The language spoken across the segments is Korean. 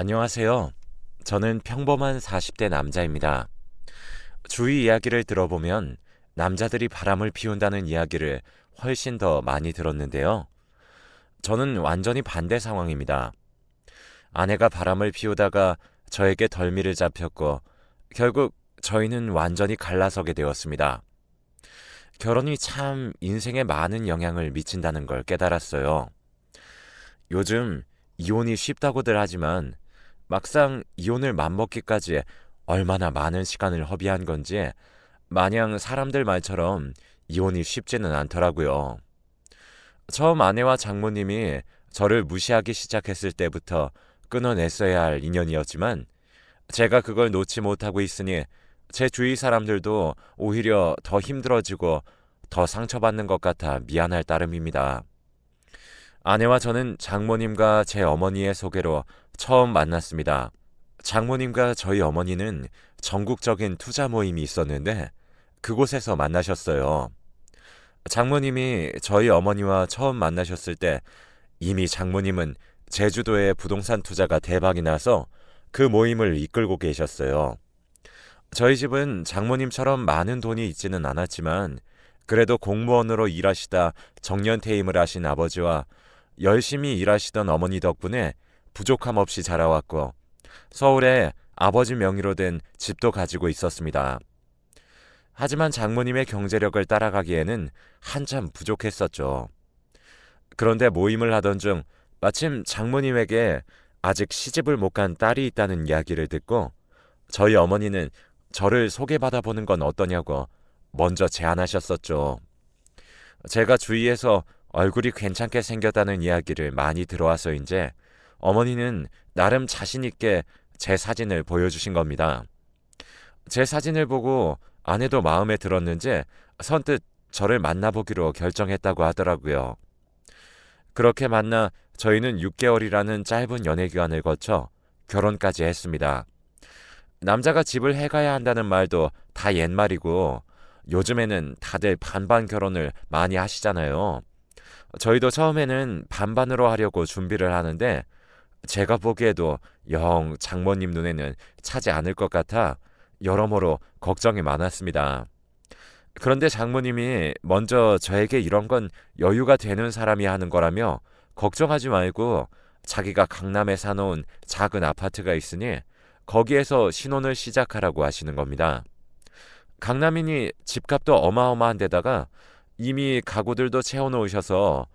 안녕하세요. 저는 평범한 40대 남자입니다. 주위 이야기를 들어보면 남자들이 바람을 피운다는 이야기를 훨씬 더 많이 들었는데요. 저는 완전히 반대 상황입니다. 아내가 바람을 피우다가 저에게 덜미를 잡혔고 결국 저희는 완전히 갈라서게 되었습니다. 결혼이 참 인생에 많은 영향을 미친다는 걸 깨달았어요. 요즘 이혼이 쉽다고들 하지만 막상 이혼을 맘먹기까지 얼마나 많은 시간을 허비한 건지 마냥 사람들 말처럼 이혼이 쉽지는 않더라고요. 처음 아내와 장모님이 저를 무시하기 시작했을 때부터 끊어냈어야 할 인연이었지만 제가 그걸 놓지 못하고 있으니 제 주위 사람들도 오히려 더 힘들어지고 더 상처받는 것 같아 미안할 따름입니다. 아내와 저는 장모님과 제 어머니의 소개로 처음 만났습니다. 장모님과 저희 어머니는 전국적인 투자 모임이 있었는데 그곳에서 만나셨어요. 장모님이 저희 어머니와 처음 만나셨을 때 이미 장모님은 제주도의 부동산 투자가 대박이 나서 그 모임을 이끌고 계셨어요. 저희 집은 장모님처럼 많은 돈이 있지는 않았지만 그래도 공무원으로 일하시다 정년퇴임을 하신 아버지와 열심히 일하시던 어머니 덕분에 부족함 없이 자라왔고 서울에 아버지 명의로 된 집도 가지고 있었습니다. 하지만 장모님의 경제력을 따라가기에는 한참 부족했었죠. 그런데 모임을 하던 중 마침 장모님에게 아직 시집을 못 간 딸이 있다는 이야기를 듣고 저희 어머니는 저를 소개받아 보는 건 어떠냐고 먼저 제안하셨었죠. 제가 주위에서 얼굴이 괜찮게 생겼다는 이야기를 많이 들어와서인지 어머니는 나름 자신있게 제 사진을 보여주신 겁니다. 제 사진을 보고 아내도 마음에 들었는지 선뜻 저를 만나보기로 결정했다고 하더라고요. 그렇게 만나 저희는 6개월이라는 짧은 연애 기간을 거쳐 결혼까지 했습니다. 남자가 집을 해가야 한다는 말도 다 옛말이고 요즘에는 다들 반반 결혼을 많이 하시잖아요. 저희도 처음에는 반반으로 하려고 준비를 하는데 제가 보기에도 영 장모님 눈에는 차지 않을 것 같아 여러모로 걱정이 많았습니다. 그런데 장모님이 먼저 저에게 이런 건 여유가 되는 사람이 하는 거라며 걱정하지 말고 자기가 강남에 사놓은 작은 아파트가 있으니 거기에서 신혼을 시작하라고 하시는 겁니다. 강남이니 집값도 어마어마한 데다가 이미 가구들도 채워놓으셔서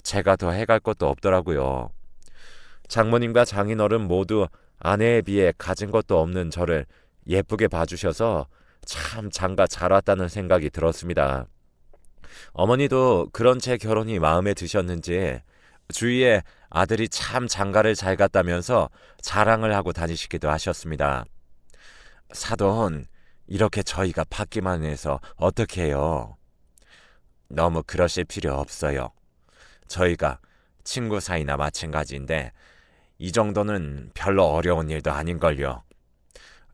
제가 더 해갈 것도 없더라고요. 장모님과 장인어른 모두 아내에 비해 가진 것도 없는 저를 예쁘게 봐주셔서 참 장가 잘 왔다는 생각이 들었습니다. 어머니도 그런 제 결혼이 마음에 드셨는지 주위에 아들이 참 장가를 잘 갔다면서 자랑을 하고 다니시기도 하셨습니다. 사돈, 이렇게 저희가 받기만 해서 어떻게 해요? 너무 그러실 필요 없어요. 저희가 친구 사이나 마찬가지인데 이 정도는 별로 어려운 일도 아닌걸요.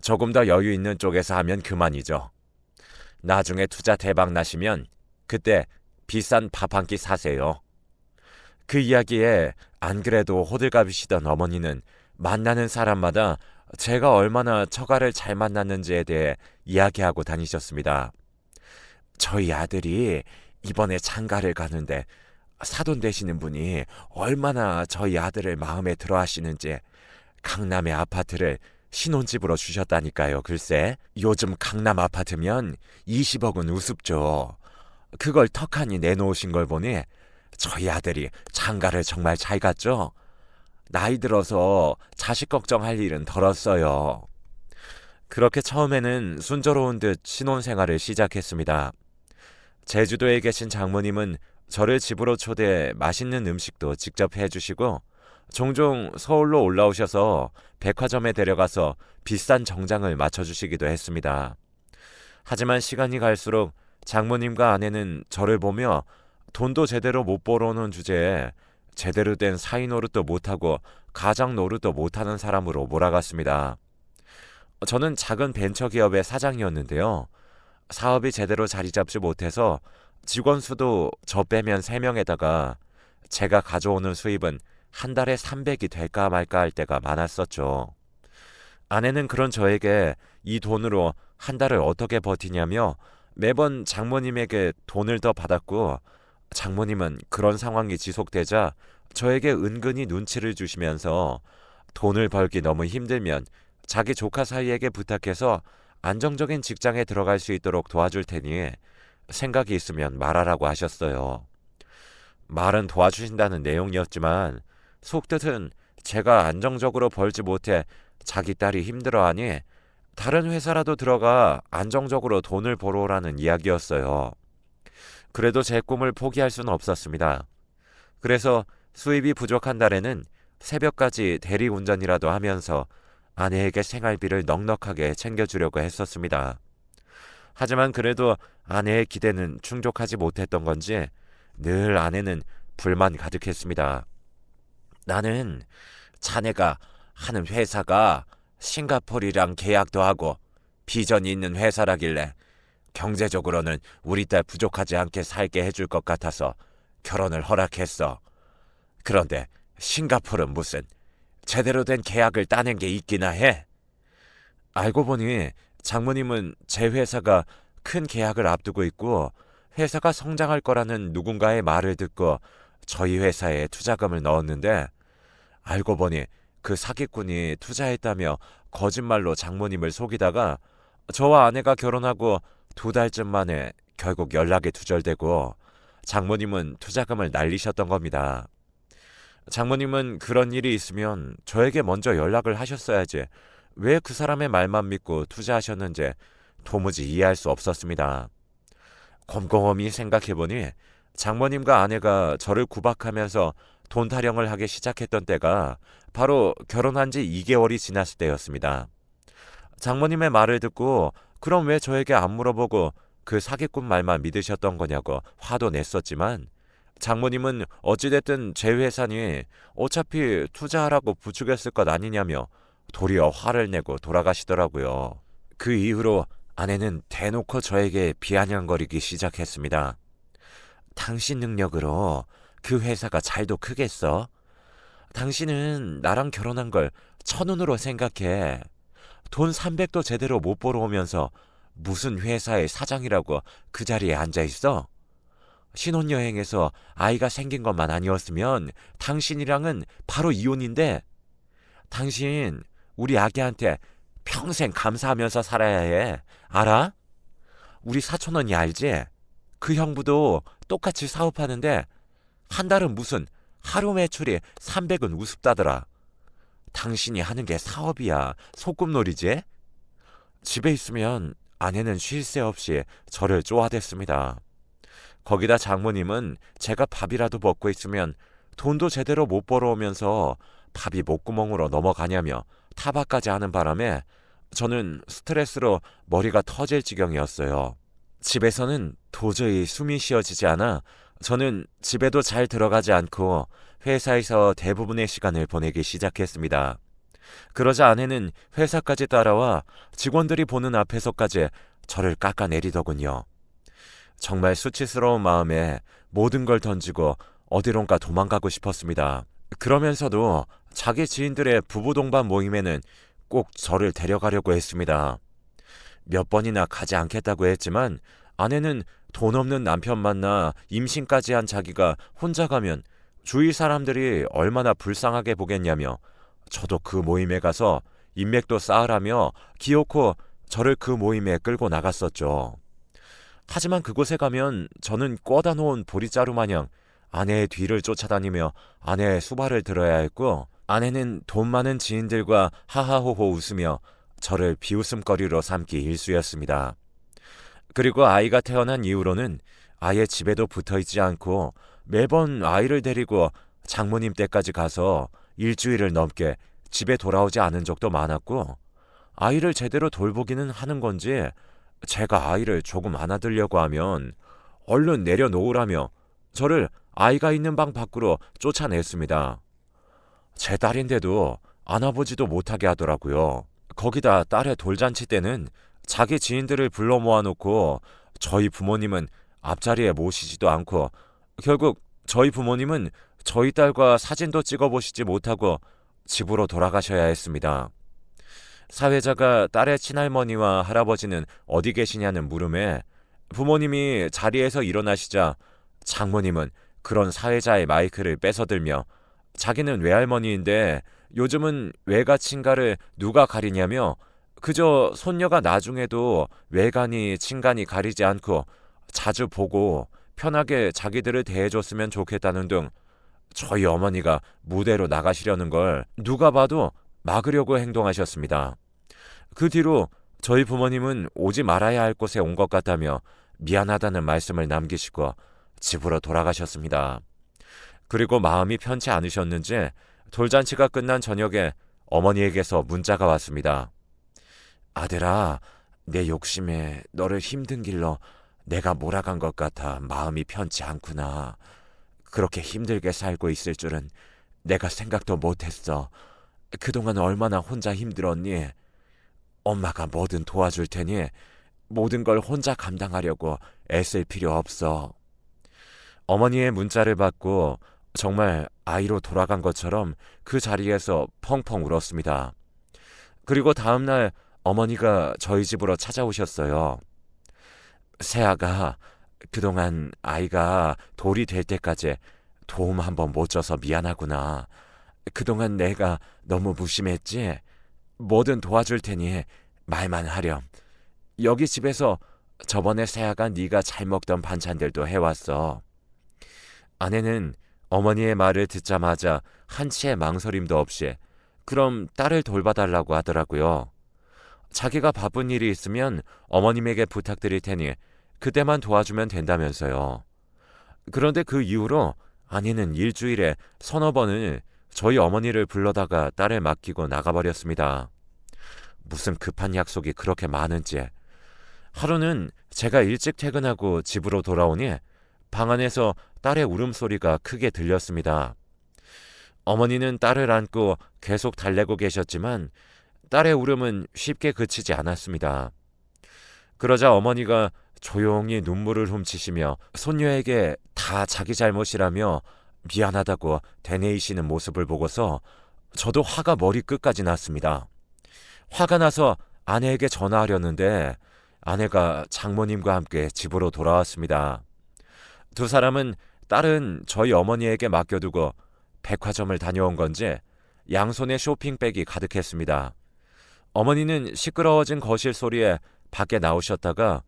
조금 더 여유 있는 쪽에서 하면 그만이죠. 나중에 투자 대박 나시면 그때 비싼 밥 한 끼 사세요. 그 이야기에 안 그래도 호들갑이시던 어머니는 만나는 사람마다 제가 얼마나 처가를 잘 만났는지에 대해 이야기하고 다니셨습니다. 저희 아들이 이번에 장가를 가는데 사돈 되시는 분이 얼마나 저희 아들을 마음에 들어 하시는지 강남의 아파트를 신혼집으로 주셨다니까요. 글쎄 요즘 강남 아파트면 20억은 우습죠. 그걸 턱하니 내놓으신 걸 보니 저희 아들이 장가를 정말 잘 갔죠. 나이 들어서 자식 걱정할 일은 덜었어요. 그렇게 처음에는 순조로운 듯 신혼생활을 시작했습니다. 제주도에 계신 장모님은 저를 집으로 초대해 맛있는 음식도 직접 해주시고 종종 서울로 올라오셔서 백화점에 데려가서 비싼 정장을 맞춰주시기도 했습니다. 하지만 시간이 갈수록 장모님과 아내는 저를 보며 돈도 제대로 못 벌어오는 주제에 제대로 된 사위 노릇도 못하고 가장 노릇도 못하는 사람으로 몰아갔습니다. 저는 작은 벤처기업의 사장이었는데요. 사업이 제대로 자리 잡지 못해서 직원 수도 저 빼면 3명에다가 제가 가져오는 수입은 한 달에 300이 될까 말까 할 때가 많았었죠. 아내는 그런 저에게 이 돈으로 한 달을 어떻게 버티냐며 매번 장모님에게 돈을 더 받았고, 장모님은 그런 상황이 지속되자 저에게 은근히 눈치를 주시면서 돈을 벌기 너무 힘들면 자기 조카 사이에게 부탁해서 안정적인 직장에 들어갈 수 있도록 도와줄 테니 생각이 있으면 말하라고 하셨어요. 말은 도와주신다는 내용이었지만 속뜻은 제가 안정적으로 벌지 못해 자기 딸이 힘들어하니 다른 회사라도 들어가 안정적으로 돈을 벌어오라는 이야기였어요. 그래도 제 꿈을 포기할 수는 없었습니다. 그래서 수입이 부족한 달에는 새벽까지 대리운전이라도 하면서 아내에게 생활비를 넉넉하게 챙겨주려고 했었습니다. 하지만 그래도 아내의 기대는 충족하지 못했던 건지 늘 아내는 불만 가득했습니다. 나는 자네가 하는 회사가 싱가포르랑 계약도 하고 비전이 있는 회사라길래 경제적으로는 우리 딸 부족하지 않게 살게 해줄 것 같아서 결혼을 허락했어. 그런데 싱가포르는 무슨 제대로 된 계약을 따낸 게 있기나 해? 알고 보니 장모님은 제 회사가 큰 계약을 앞두고 있고 회사가 성장할 거라는 누군가의 말을 듣고 저희 회사에 투자금을 넣었는데, 알고 보니 그 사기꾼이 투자했다며 거짓말로 장모님을 속이다가 저와 아내가 결혼하고 2달쯤 만에 결국 연락이 두절되고 장모님은 투자금을 날리셨던 겁니다. 장모님은 그런 일이 있으면 저에게 먼저 연락을 하셨어야지 왜 그 사람의 말만 믿고 투자하셨는지 도무지 이해할 수 없었습니다. 곰곰이 생각해보니 장모님과 아내가 저를 구박하면서 돈 타령을 하기 시작했던 때가 바로 결혼한 지 2개월이 지났을 때였습니다. 장모님의 말을 듣고 그럼 왜 저에게 안 물어보고 그 사기꾼 말만 믿으셨던 거냐고 화도 냈었지만, 장모님은 어찌됐든 제 회사니 어차피 투자하라고 부추겼을 것 아니냐며 도리어 화를 내고 돌아가시더라고요. 그 이후로 아내는 대놓고 저에게 비아냥거리기 시작했습니다. 당신 능력으로 그 회사가 잘도 크겠어? 당신은 나랑 결혼한 걸 천운으로 생각해. 돈 300도 제대로 못 벌어오면서 무슨 회사의 사장이라고 그 자리에 앉아있어? 신혼여행에서 아이가 생긴 것만 아니었으면 당신이랑은 바로 이혼인데, 당신 우리 아기한테 평생 감사하면서 살아야 해. 알아? 우리 사촌언니 알지? 그 형부도 똑같이 사업하는데 한 달은 무슨 하루 매출이 300은 우습다더라. 당신이 하는 게 사업이야. 소꿉놀이지? 집에 있으면 아내는 쉴 새 없이 저를 쪼아댔습니다. 거기다 장모님은 제가 밥이라도 먹고 있으면 돈도 제대로 못 벌어오면서 밥이 목구멍으로 넘어가냐며 타박까지 하는 바람에 저는 스트레스로 머리가 터질 지경이었어요. 집에서는 도저히 숨이 쉬어지지 않아 저는 집에도 잘 들어가지 않고 회사에서 대부분의 시간을 보내기 시작했습니다. 그러자 아내는 회사까지 따라와 직원들이 보는 앞에서까지 저를 깎아내리더군요. 정말 수치스러운 마음에 모든 걸 던지고 어디론가 도망가고 싶었습니다. 그러면서도 자기 지인들의 부부 동반 모임에는 꼭 저를 데려가려고 했습니다. 몇 번이나 가지 않겠다고 했지만 아내는 돈 없는 남편 만나 임신까지 한 자기가 혼자 가면 주위 사람들이 얼마나 불쌍하게 보겠냐며 저도 그 모임에 가서 인맥도 쌓으라며 기어코 저를 그 모임에 끌고 나갔었죠. 하지만 그곳에 가면 저는 꿔다 놓은 보리자루 마냥 아내의 뒤를 쫓아다니며 아내의 수발을 들어야 했고, 아내는 돈 많은 지인들과 하하호호 웃으며 저를 비웃음거리로 삼기 일쑤였습니다. 그리고 아이가 태어난 이후로는 아예 집에도 붙어있지 않고 매번 아이를 데리고 장모님 댁까지 가서 일주일을 넘게 집에 돌아오지 않은 적도 많았고, 아이를 제대로 돌보기는 하는 건지 제가 아이를 조금 안아들려고 하면 얼른 내려놓으라며 저를 아이가 있는 방 밖으로 쫓아냈습니다. 제 딸인데도 안아보지도 못하게 하더라고요. 거기다 딸의 돌잔치 때는 자기 지인들을 불러 모아놓고 저희 부모님은 앞자리에 모시지도 않고 결국 저희 부모님은 저희 딸과 사진도 찍어보시지 못하고 집으로 돌아가셔야 했습니다. 사회자가 딸의 친할머니와 할아버지는 어디 계시냐는 물음에 부모님이 자리에서 일어나시자 장모님은 그런 사회자의 마이크를 뺏어들며 자기는 외할머니인데 요즘은 외가 친가를 누가 가리냐며 그저 손녀가 나중에도 외간이 친간이 가리지 않고 자주 보고 편하게 자기들을 대해줬으면 좋겠다는 등 저희 어머니가 무대로 나가시려는 걸 누가 봐도 막으려고 행동하셨습니다. 그 뒤로 저희 부모님은 오지 말아야 할 곳에 온 것 같다며 미안하다는 말씀을 남기시고 집으로 돌아가셨습니다. 그리고 마음이 편치 않으셨는지 돌잔치가 끝난 저녁에 어머니에게서 문자가 왔습니다. 아들아, 내 욕심에 너를 힘든 길로 내가 몰아간 것 같아 마음이 편치 않구나. 그렇게 힘들게 살고 있을 줄은 내가 생각도 못했어. 그동안 얼마나 혼자 힘들었니? 엄마가 뭐든 도와줄 테니 모든 걸 혼자 감당하려고 애쓸 필요 없어. 어머니의 문자를 받고 정말 아이로 돌아간 것처럼 그 자리에서 펑펑 울었습니다. 그리고 다음날 어머니가 저희 집으로 찾아오셨어요. 새아가, 그동안 아이가 돌이 될 때까지 도움 한번 못 줘서 미안하구나. 그동안 내가 너무 무심했지? 뭐든 도와줄 테니 말만 하렴. 여기 집에서 저번에 새아가 네가 잘 먹던 반찬들도 해왔어. 아내는 어머니의 말을 듣자마자 한치의 망설임도 없이 그럼 딸을 돌봐달라고 하더라고요. 자기가 바쁜 일이 있으면 어머님에게 부탁드릴 테니 그때만 도와주면 된다면서요. 그런데 그 이후로 아내는 일주일에 서너 번을 저희 어머니를 불러다가 딸을 맡기고 나가버렸습니다. 무슨 급한 약속이 그렇게 많은지. 하루는 제가 일찍 퇴근하고 집으로 돌아오니 방 안에서 딸의 울음소리가 크게 들렸습니다. 어머니는 딸을 안고 계속 달래고 계셨지만 딸의 울음은 쉽게 그치지 않았습니다. 그러자 어머니가 조용히 눈물을 훔치시며 손녀에게 다 자기 잘못이라며 미안하다고 되뇌이시는 모습을 보고서 저도 화가 머리끝까지 났습니다. 화가 나서 아내에게 전화하려는데 아내가 장모님과 함께 집으로 돌아왔습니다. 두 사람은 딸은 저희 어머니에게 맡겨두고 백화점을 다녀온 건지 양손에 쇼핑백이 가득했습니다. 어머니는 시끄러워진 거실 소리에 밖에 나오셨다가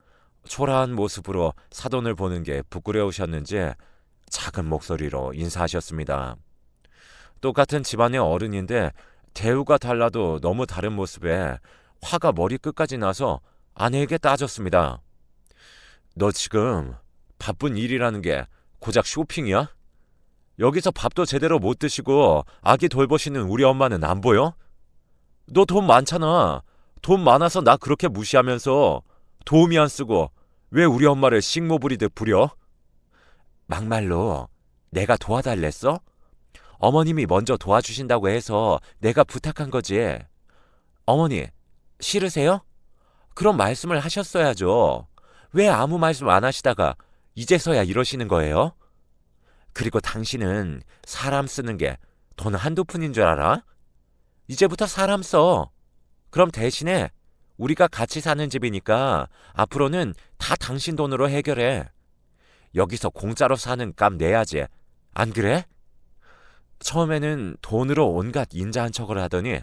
초라한 모습으로 사돈을 보는 게 부끄러우셨는지 작은 목소리로 인사하셨습니다. 똑같은 집안의 어른인데 대우가 달라도 너무 다른 모습에 화가 머리끝까지 나서 아내에게 따졌습니다. 너 지금 바쁜 일이라는 게 고작 쇼핑이야? 여기서 밥도 제대로 못 드시고 아기 돌보시는 우리 엄마는 안 보여? 너 돈 많잖아. 돈 많아서 나 그렇게 무시하면서 도우미 안 쓰고 왜 우리 엄마를 식모 부리듯 부려? 막말로 내가 도와달랬어? 어머님이 먼저 도와주신다고 해서 내가 부탁한 거지. 어머니, 싫으세요? 그런 말씀을 하셨어야죠. 왜 아무 말씀 안 하시다가 이제서야 이러시는 거예요? 그리고 당신은 사람 쓰는 게 돈 한두 푼인 줄 알아? 이제부터 사람 써. 그럼 대신에 우리가 같이 사는 집이니까 앞으로는 다 당신 돈으로 해결해. 여기서 공짜로 사는 값 내야지. 안 그래? 처음에는 돈으로 온갖 인자한 척을 하더니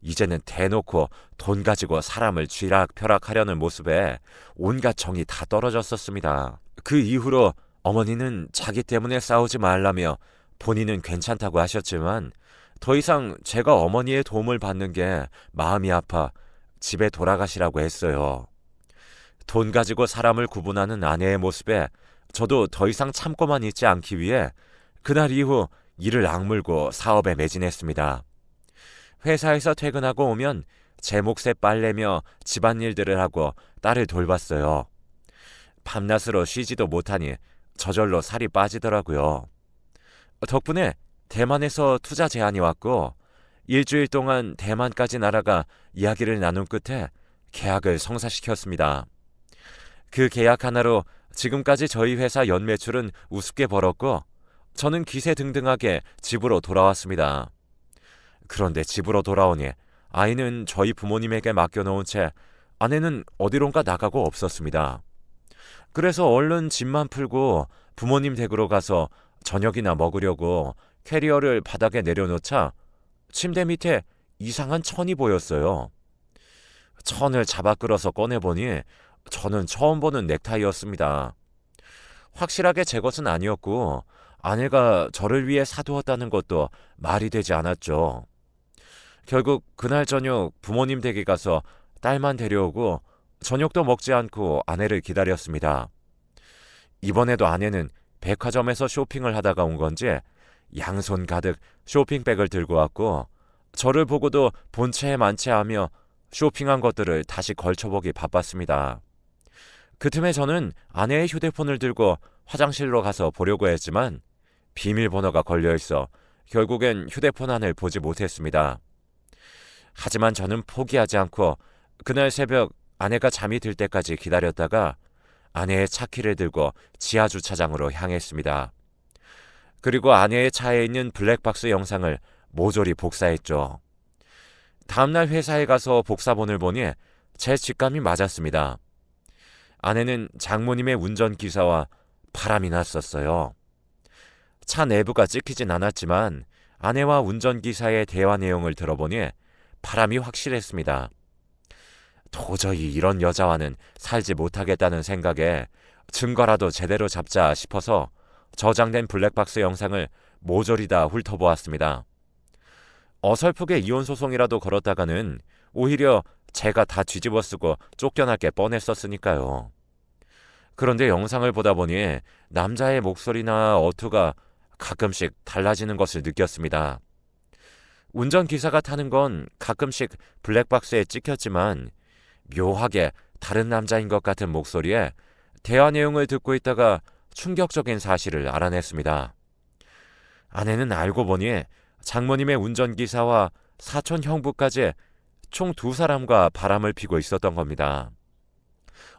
이제는 대놓고 돈 가지고 사람을 쥐락펴락하려는 모습에 온갖 정이 다 떨어졌었습니다. 그 이후로 어머니는 자기 때문에 싸우지 말라며 본인은 괜찮다고 하셨지만 더 이상 제가 어머니의 도움을 받는 게 마음이 아파 집에 돌아가시라고 했어요. 돈 가지고 사람을 구분하는 아내의 모습에 저도 더 이상 참고만 있지 않기 위해 그날 이후 이를 악물고 사업에 매진했습니다. 회사에서 퇴근하고 오면 제 몫에 빨래며 집안일들을 하고 딸을 돌봤어요. 밤낮으로 쉬지도 못하니 저절로 살이 빠지더라고요. 덕분에 대만에서 투자 제안이 왔고 일주일 동안 대만까지 날아가 이야기를 나눈 끝에 계약을 성사시켰습니다. 그 계약 하나로 지금까지 저희 회사 연매출은 우습게 벌었고 저는 기세등등하게 집으로 돌아왔습니다. 그런데 집으로 돌아오니 아이는 저희 부모님에게 맡겨놓은 채 아내는 어디론가 나가고 없었습니다. 그래서 얼른 짐만 풀고 부모님 댁으로 가서 저녁이나 먹으려고 캐리어를 바닥에 내려놓자 침대 밑에 이상한 천이 보였어요. 천을 잡아 끌어서 꺼내보니 저는 처음 보는 넥타이였습니다. 확실하게 제 것은 아니었고 아내가 저를 위해 사두었다는 것도 말이 되지 않았죠. 결국 그날 저녁 부모님 댁에 가서 딸만 데려오고 저녁도 먹지 않고 아내를 기다렸습니다. 이번에도 아내는 백화점에서 쇼핑을 하다가 온 건지 양손 가득 쇼핑백을 들고 왔고 저를 보고도 본체에 만체하며 쇼핑한 것들을 다시 걸쳐보기 바빴습니다. 그 틈에 저는 아내의 휴대폰을 들고 화장실로 가서 보려고 했지만 비밀번호가 걸려있어 결국엔 휴대폰 안을 보지 못했습니다. 하지만 저는 포기하지 않고 그날 새벽 아내가 잠이 들 때까지 기다렸다가 아내의 차키를 들고 지하주차장으로 향했습니다. 그리고 아내의 차에 있는 블랙박스 영상을 모조리 복사했죠. 다음날 회사에 가서 복사본을 보니 제 직감이 맞았습니다. 아내는 장모님의 운전기사와 바람이 났었어요. 차 내부가 찍히진 않았지만 아내와 운전기사의 대화 내용을 들어보니 바람이 확실했습니다. 도저히 이런 여자와는 살지 못하겠다는 생각에 증거라도 제대로 잡자 싶어서 저장된 블랙박스 영상을 모조리 다 훑어보았습니다. 어설프게 이혼소송이라도 걸었다가는 오히려 제가 다 뒤집어 쓰고 쫓겨날 게 뻔했었으니까요. 그런데 영상을 보다 보니 남자의 목소리나 어투가 가끔씩 달라지는 것을 느꼈습니다. 운전기사가 타는 건 가끔씩 블랙박스에 찍혔지만 묘하게 다른 남자인 것 같은 목소리에 대화 내용을 듣고 있다가 충격적인 사실을 알아냈습니다. 아내는 알고 보니 장모님의 운전기사와 사촌 형부까지 총 2사람과 바람을 피고 있었던 겁니다.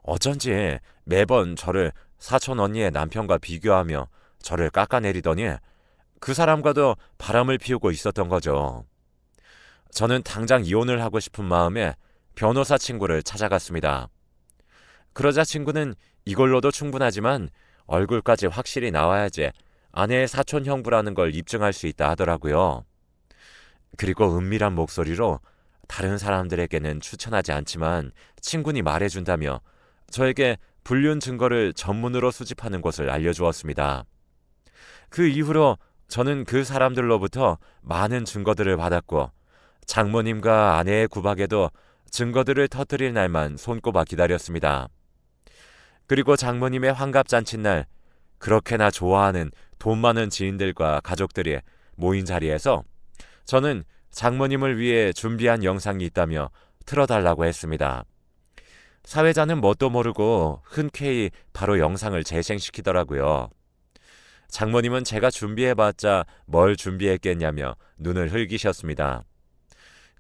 어쩐지 매번 저를 사촌 언니의 남편과 비교하며 저를 깎아내리더니 그 사람과도 바람을 피우고 있었던 거죠. 저는 당장 이혼을 하고 싶은 마음에 변호사 친구를 찾아갔습니다. 그러자 친구는 이걸로도 충분하지만 얼굴까지 확실히 나와야지 아내의 사촌 형부라는 걸 입증할 수 있다 하더라고요. 그리고 은밀한 목소리로 다른 사람들에게는 추천하지 않지만 친구니 말해준다며 저에게 불륜 증거를 전문으로 수집하는 곳을 알려주었습니다. 그 이후로 저는 그 사람들로부터 많은 증거들을 받았고 장모님과 아내의 구박에도 증거들을 터뜨릴 날만 손꼽아 기다렸습니다. 그리고 장모님의 환갑잔칫날 그렇게나 좋아하는 돈 많은 지인들과 가족들이 모인 자리에서 저는 장모님을 위해 준비한 영상이 있다며 틀어달라고 했습니다. 사회자는 뭣도 모르고 흔쾌히 바로 영상을 재생시키더라고요. 장모님은 제가 준비해봤자 뭘 준비했겠냐며 눈을 흘기셨습니다.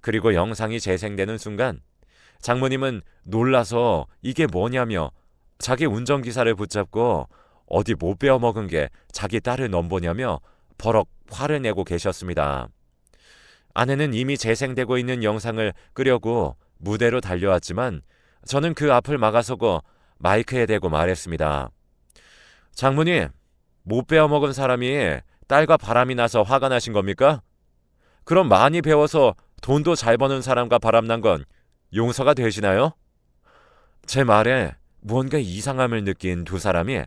그리고 영상이 재생되는 순간 장모님은 놀라서 이게 뭐냐며 자기 운전기사를 붙잡고 어디 못 베어먹은 게 자기 딸을 넘보냐며 버럭 화를 내고 계셨습니다. 아내는 이미 재생되고 있는 영상을 끄려고 무대로 달려왔지만 저는 그 앞을 막아서고 마이크에 대고 말했습니다. 장모님, 못 베어먹은 사람이 딸과 바람이 나서 화가 나신 겁니까? 그럼 많이 배워서 돈도 잘 버는 사람과 바람난 건 용서가 되시나요? 제 말에 무언가 이상함을 느낀 2사람이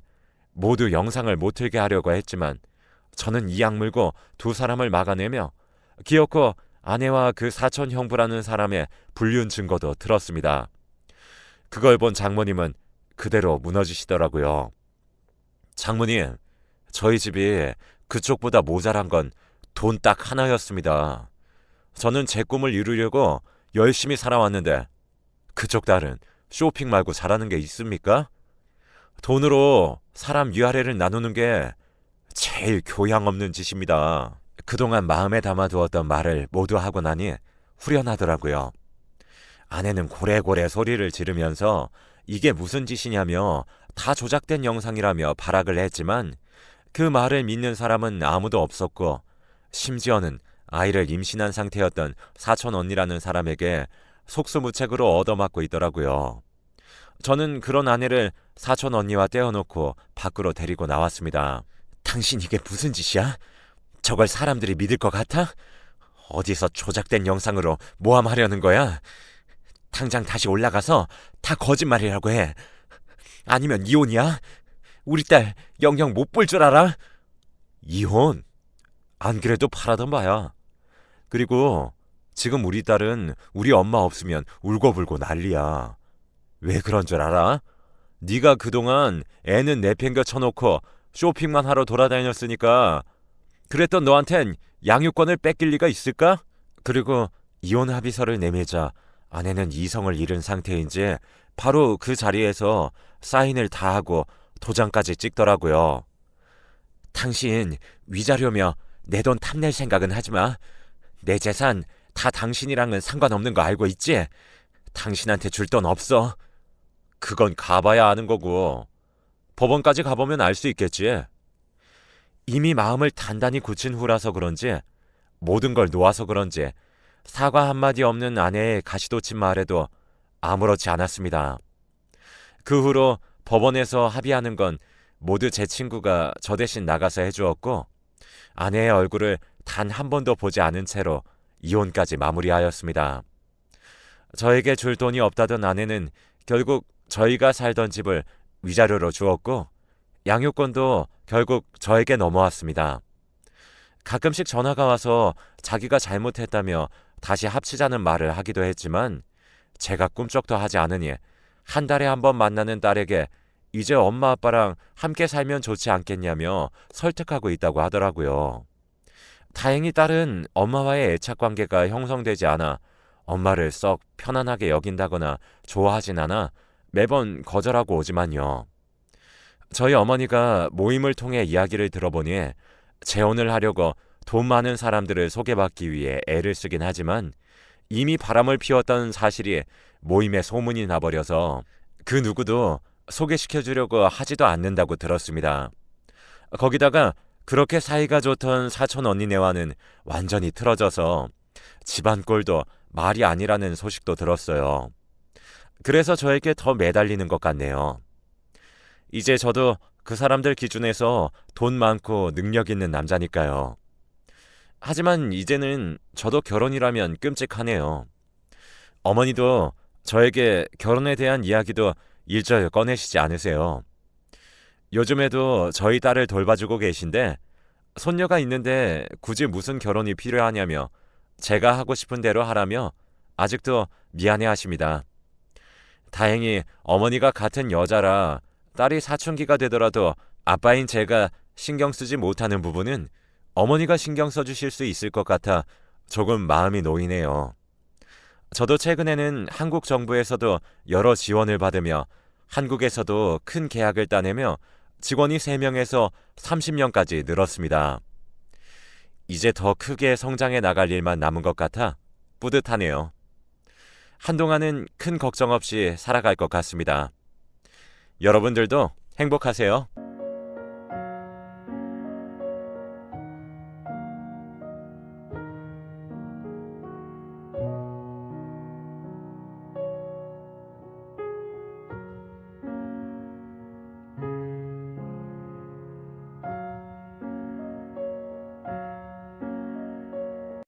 모두 영상을 못 틀게 하려고 했지만 저는 이 악물고 2사람을 막아내며 기어코 아내와 그 사촌 형부라는 사람의 불륜 증거도 틀었습니다. 그걸 본 장모님은 그대로 무너지시더라고요. 장모님, 저희 집이 그쪽보다 모자란 건 돈 딱 하나였습니다. 저는 제 꿈을 이루려고 열심히 살아왔는데 그쪽 딸은 쇼핑 말고 잘하는 게 있습니까? 돈으로 사람 위아래를 나누는 게 제일 교양 없는 짓입니다. 그동안 마음에 담아두었던 말을 모두 하고 나니 후련하더라고요. 아내는 고래고래 소리를 지르면서 이게 무슨 짓이냐며 다 조작된 영상이라며 발악을 했지만 그 말을 믿는 사람은 아무도 없었고, 심지어는 아이를 임신한 상태였던 사촌 언니라는 사람에게 속수무책으로 얻어맞고 있더라고요. 저는 그런 아내를 사촌 언니와 떼어놓고 밖으로 데리고 나왔습니다. 당신 이게 무슨 짓이야? 저걸 사람들이 믿을 것 같아? 어디서 조작된 영상으로 모함하려는 거야? 당장 다시 올라가서 다 거짓말이라고 해. 아니면 이혼이야? 우리 딸 영영 못 볼 줄 알아? 이혼? 안 그래도 바라던 바야. 그리고 지금 우리 딸은 우리 엄마 없으면 울고불고 난리야. 왜 그런 줄 알아? 네가 그동안 애는 내팽겨 쳐놓고 쇼핑만 하러 돌아다녔으니까 그랬던 너한텐 양육권을 뺏길 리가 있을까? 그리고 이혼 합의서를 내밀자 아내는 이성을 잃은 상태인지 바로 그 자리에서 사인을 다 하고 도장까지 찍더라고요. 당신 위자료며 내 돈 탐낼 생각은 하지 마. 내 재산 다 당신이랑은 상관없는 거 알고 있지? 당신한테 줄 돈 없어. 그건 가봐야 아는 거고 법원까지 가보면 알 수 있겠지. 이미 마음을 단단히 굳힌 후라서 그런지 모든 걸 놓아서 그런지 사과 한마디 없는 아내의 가시돋친 말에도 아무렇지 않았습니다. 그 후로 법원에서 합의하는 건 모두 제 친구가 저 대신 나가서 해주었고 아내의 얼굴을 단 한 번도 보지 않은 채로 이혼까지 마무리하였습니다. 저에게 줄 돈이 없다던 아내는 결국 저희가 살던 집을 위자료로 주었고 양육권도 결국 저에게 넘어왔습니다. 가끔씩 전화가 와서 자기가 잘못했다며 다시 합치자는 말을 하기도 했지만 제가 꿈쩍도 하지 않으니 한 달에 한 번 만나는 딸에게 이제 엄마 아빠랑 함께 살면 좋지 않겠냐며 설득하고 있다고 하더라고요. 다행히 딸은 엄마와의 애착 관계가 형성되지 않아 엄마를 썩 편안하게 여긴다거나 좋아하진 않아 매번 거절하고 오지만요. 저희 어머니가 모임을 통해 이야기를 들어보니 재혼을 하려고 돈 많은 사람들을 소개받기 위해 애를 쓰긴 하지만 이미 바람을 피웠던 사실이 모임에 소문이 나버려서 그 누구도 소개시켜주려고 하지도 않는다고 들었습니다. 거기다가 그렇게 사이가 좋던 사촌 언니네와는 완전히 틀어져서 집안 꼴도 말이 아니라는 소식도 들었어요. 그래서 저에게 더 매달리는 것 같네요. 이제 저도 그 사람들 기준에서 돈 많고 능력 있는 남자니까요. 하지만 이제는 저도 결혼이라면 끔찍하네요. 어머니도 저에게 결혼에 대한 이야기도 일절 꺼내시지 않으세요. 요즘에도 저희 딸을 돌봐주고 계신데 손녀가 있는데 굳이 무슨 결혼이 필요하냐며 제가 하고 싶은 대로 하라며 아직도 미안해하십니다. 다행히 어머니가 같은 여자라 딸이 사춘기가 되더라도 아빠인 제가 신경 쓰지 못하는 부분은 어머니가 신경 써주실 수 있을 것 같아 조금 마음이 놓이네요. 저도 최근에는 한국 정부에서도 여러 지원을 받으며 한국에서도 큰 계약을 따내며 직원이 3명에서 30명까지 늘었습니다. 이제 더 크게 성장해 나갈 일만 남은 것 같아 뿌듯하네요. 한동안은 큰 걱정 없이 살아갈 것 같습니다. 여러분들도 행복하세요.